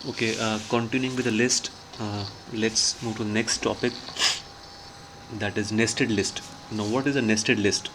Okay, continuing with the list, let's move to the next topic, that is nested list. Now, what is a nested list?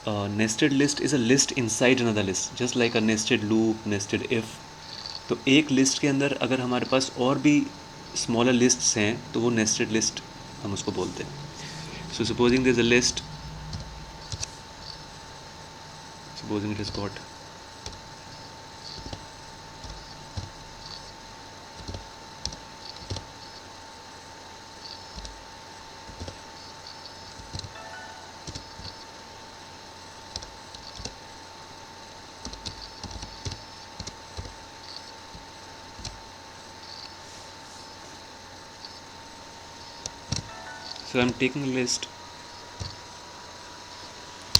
Nested list is a list inside another list, just like a nested loop, nested if. तो एक list के अंदर अगर हमारे पास और भी smaller lists हैं तो वो नेस्टेड लिस्ट हम उसको बोलते हैं. So supposing this a list, supposing it has got so I'm taking a list.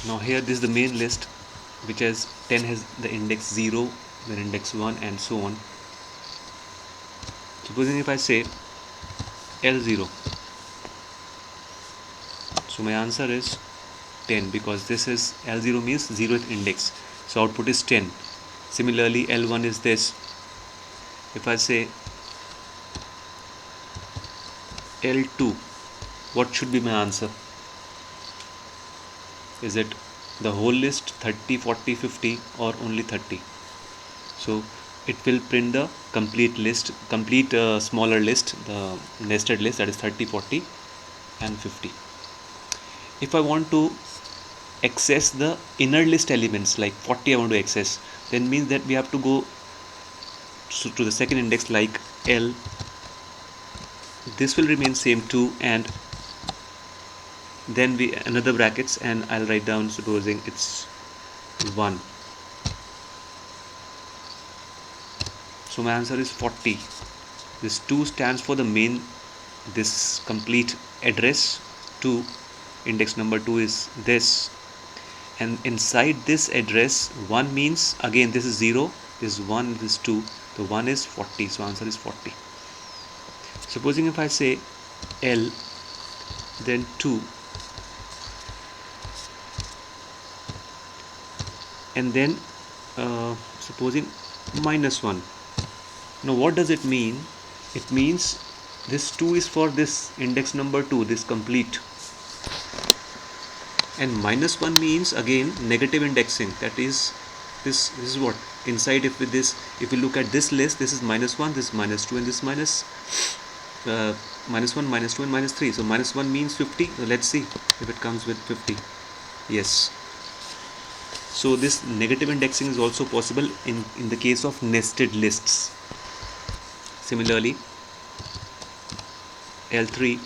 Now here this is the main list, which has 10 has the index 0, then index 1 and so on. Supposing if I say L0, so my answer is 10 because this is L0 means 0th index, so output is 10. Similarly L1 is this. If I say L2, what should be my answer? Is it the whole list 30, 40, 50 or only 30? So it will print the complete list, complete smaller list, the nested list, that is 30, 40 and 50. If I want to access the inner list elements like 40 I want to access, then means that we have to go to the second index like L. This will remain same 2 and then we another brackets and I'll write down supposing it's 1. So my answer is 40. This 2 stands for the main, this complete address 2, index number 2 is this, and inside this address 1 means again this is 0, this is 1, this is 2, the 1 is 40, so answer is 40. Supposing if I say L then 2 and then supposing -1. Now what does it mean? It means this 2 is for this index number 2, this complete, and -1 means again negative indexing, that is this is what inside. If with this, if we look at this list, this is -1, this is -2 and this -1, -2 and -3. So -1 means 50. So let's see if it comes with 50. Yes. So this negative indexing is also possible in the case of nested lists. Similarly L3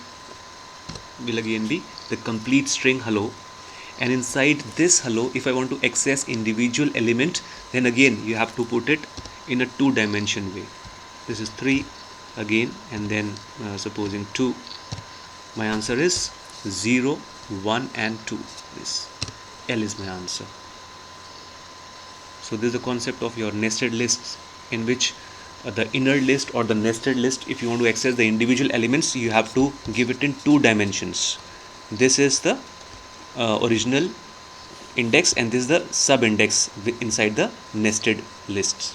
will again be the complete string hello, and inside this hello if I want to access individual element, then again you have to put it in a 2-dimension way. This is 3 again and then supposing 2. My answer is 0, 1 and 2. This L is my answer. So this is the concept of your nested lists, in which the inner list or the nested list, if you want to access the individual elements, you have to give it in 2 dimensions. This is the original index and this is the sub index inside the nested lists.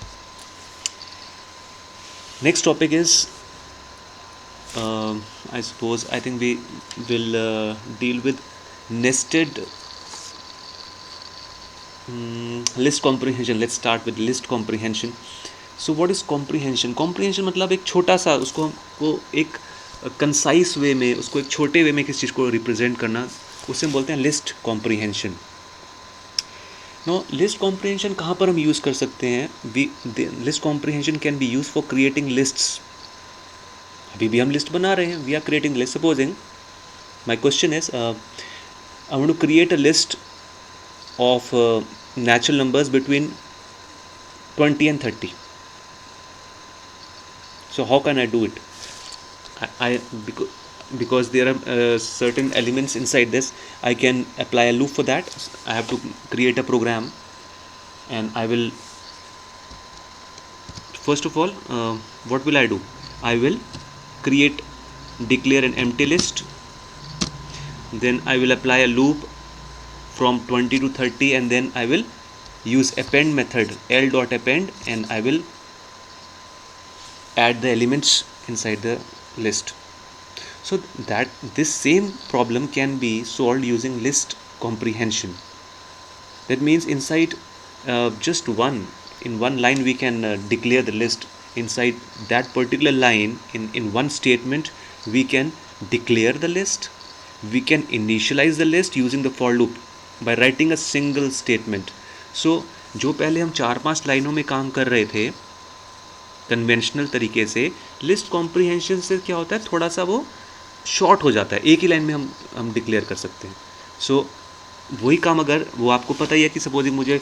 Next topic is I think we will deal with nested list comprehension. Let's start with list comprehension. So what is comprehension? Comprehension मतलब एक छोटा सा उसको एक concise वे में, उसको एक छोटे वे में किसी चीज़ को रिप्रेजेंट करना, उसे हम बोलते हैं list comprehension. No list comprehension कहाँ पर हम यूज़ कर सकते हैं? List comprehension can be used for creating lists. अभी भी हम लिस्ट बना रहे हैं, we are creating list. Supposing my question is I want to create a list of natural numbers between 20 and 30. So how can I do it? Because there are certain elements inside this, I can apply a loop for that. I have to create a program, and I will first of all what will I do? I will declare an empty list, then I will apply a loop from 20 to 30, and then I will use append method, l.append, and I will add the elements inside the list. So that this same problem can be solved using list comprehension. That means inside just in one line we can declare the list. Inside that particular line, in one statement, we can declare the list. We can initialize the list using the for loop by writing a single statement. So जो पहले हम 4-5 लाइनों में काम कर रहे थे conventional तरीके से, लिस्ट कॉम्प्रीहेंशन से क्या होता है, थोड़ा सा वो शॉर्ट हो जाता है, एक ही लाइन में हम डिक्लेयर कर सकते हैं. सो वही काम अगर वो आपको पता ही है कि सपोजिंग मुझे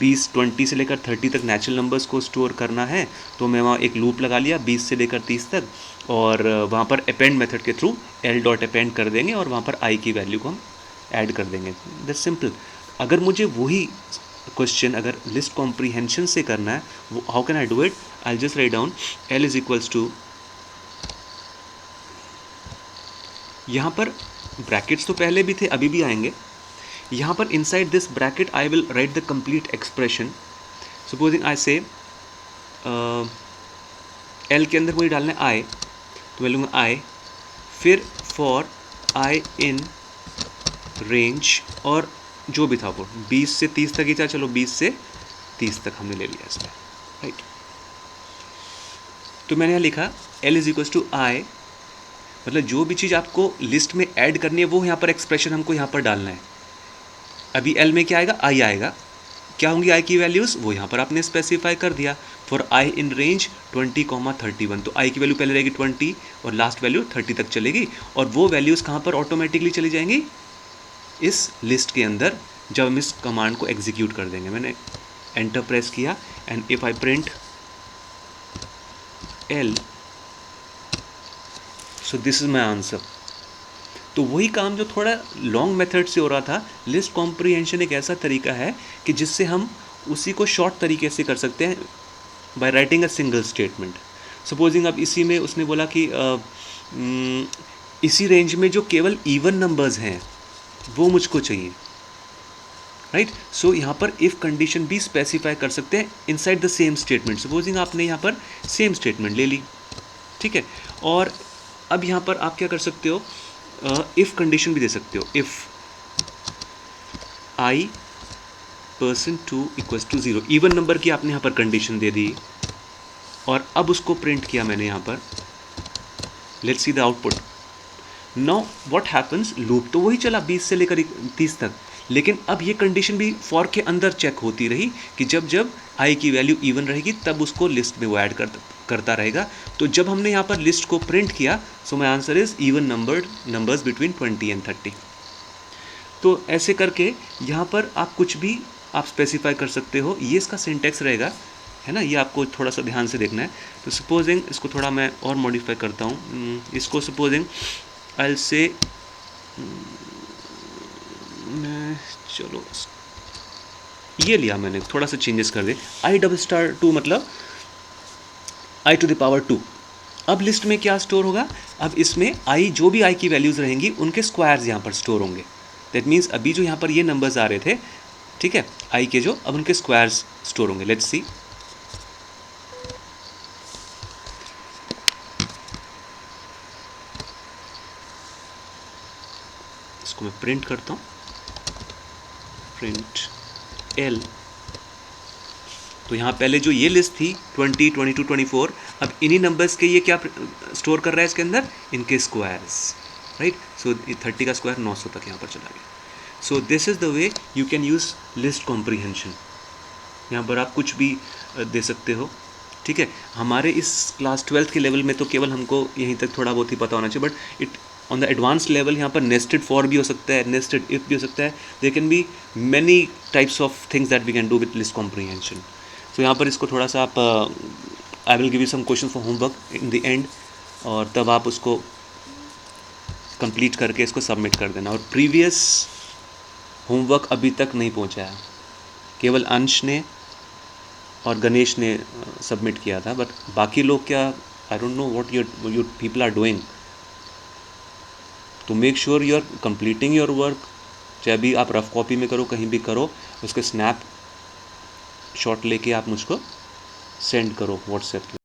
20 से लेकर 30 तक नेचुरल नंबर्स को स्टोर करना है, तो मैं वहाँ एक लूप लगा लिया 20 से लेकर 30 तक, और वहाँ पर अपेंड मेथड के थ्रू l.append कर देंगे और वहाँ पर i की वैल्यू को हम ऐड कर देंगे. That's simple. अगर मुझे वही क्वेश्चन अगर लिस्ट कॉम्प्रीहेंशन से करना है, how can I do it? I just write down l is equals to, यहाँ पर ब्रैकेट्स तो पहले भी थे, अभी भी आएंगे. यहाँ पर inside this bracket I will write the complete expression. Supposing I say L के अंदर मुझे डालना है आई, तो मैं लूँगा आई, फिर फॉर आई इन रेंज, और जो भी था वो 20 से 30 तक ही था, चलो 20 से 30 तक हमने ले लिया इसमें, राइट. तो मैंने यहाँ लिखा एल इज इक्वल्स टू आई, मतलब जो भी चीज़ आपको लिस्ट में ऐड करनी है वो यहाँ पर एक्सप्रेशन हमको यहाँ पर डालना है. अभी एल में क्या आएगा? आई आएगा. क्या होंगी आई की वैल्यूज़? वो यहाँ पर आपने स्पेसिफाई कर दिया. फॉर आई इन रेंज 20,31, तो आई की वैल्यू पहले रहेगी 20 और लास्ट वैल्यू 30 तक चलेगी, और वो वैल्यूज़ कहाँ पर ऑटोमेटिकली चली जाएंगी? इस लिस्ट के अंदर, जब हम इस कमांड को एग्जीक्यूट कर देंगे. मैंने एंटर प्रेस किया and if I print L, so this is my answer. तो वही काम जो थोड़ा लॉन्ग मेथड से हो रहा था, लिस्ट कॉम्प्रीहेंशन एक ऐसा तरीका है कि जिससे हम उसी को शॉर्ट तरीके से कर सकते हैं by writing a single statement. Supposing अब इसी में उसने बोला कि इसी रेंज में जो केवल इवन नंबर्स हैं वो मुझको चाहिए, राइट. सो यहाँ पर इफ़ कंडीशन भी स्पेसिफाई कर सकते हैं inside the same statement. Supposing आपने यहाँ पर सेम स्टेटमेंट ले ली, ठीक है, और अब यहाँ पर आप क्या कर सकते हो, इफ़ कंडीशन भी दे सकते हो. If i % 2 equals to 0, even number की आपने यहाँ पर कंडीशन दे दी, और अब उसको प्रिंट किया मैंने यहाँ पर. Let's see the output. Now what happens, loop तो वही चला 20 से लेकर 30 तक, लेकिन अब ये कंडीशन भी फॉर के अंदर चेक होती रही कि जब जब i की वैल्यू इवन रहेगी तब उसको लिस्ट में वो ऐड करता रहेगा. तो जब हमने यहाँ पर लिस्ट को प्रिंट किया, so my answer is even numbers between 20 and 30. तो ऐसे करके यहाँ पर आप कुछ भी आप स्पेसिफाई कर सकते हो. ये इसका सिंटेक्स रहेगा, है ना, ये आपको थोड़ा सा ध्यान से देखना है. तो सपोजिंग इसको थोड़ा मैं और मॉडिफाई करता हूँ. इसको सपोजिंग आई विल से, मैं चलो ये लिया मैंने, थोड़ा सा चेंजेस कर दे. i2 मतलब i to the power 2. अब लिस्ट में क्या स्टोर होगा? अब इसमें i, जो भी i की वैल्यूज़ रहेंगी उनके स्क्वायर्स यहाँ पर स्टोर होंगे. दैट मीन्स अभी जो यहाँ पर ये नंबर्स आ रहे थे, ठीक है, i के जो, अब उनके स्क्वायर्स स्टोर होंगे. Let's see. इसको मैं प्रिंट करता हूँ, प्रिंट l. तो यहाँ पहले जो ये लिस्ट थी 20, 22, 24, अब इन्हीं नंबर्स के ये क्या स्टोर कर रहा है इसके अंदर? इनके स्क्वायर्स, राइट. सो 30 का स्क्वायर 900 तक यहाँ पर चला गया. So this is the way you can use list comprehension. यहाँ पर आप कुछ भी दे सकते हो, ठीक है. हमारे इस क्लास 12th के लेवल में तो केवल हमको यहीं तक थोड़ा बहुत ही पता होना चाहिए, but it on the advance level यहाँ पर नेस्टेड फॉर भी हो सकता है, नेस्टेड इफ भी हो सकता है. There can be many types of things that we can do with list comprehension. तो यहाँ पर इसको थोड़ा सा आप, I will give you some question for homework in the end, और तब आप उसको कंप्लीट करके इसको सबमिट कर देना. और प्रीवियस होमवर्क अभी तक नहीं पहुँचा है, केवल अंश ने और गणेश ने सबमिट किया था, बट बाकी लोग क्या, I don't know what your people are doing. तो make sure you are completing your work, चाहे भी आप रफ कॉपी में करो, कहीं भी करो, उसके स्नैप शॉट लेके आप मुझको सेंड करो व्हाट्सएप पे.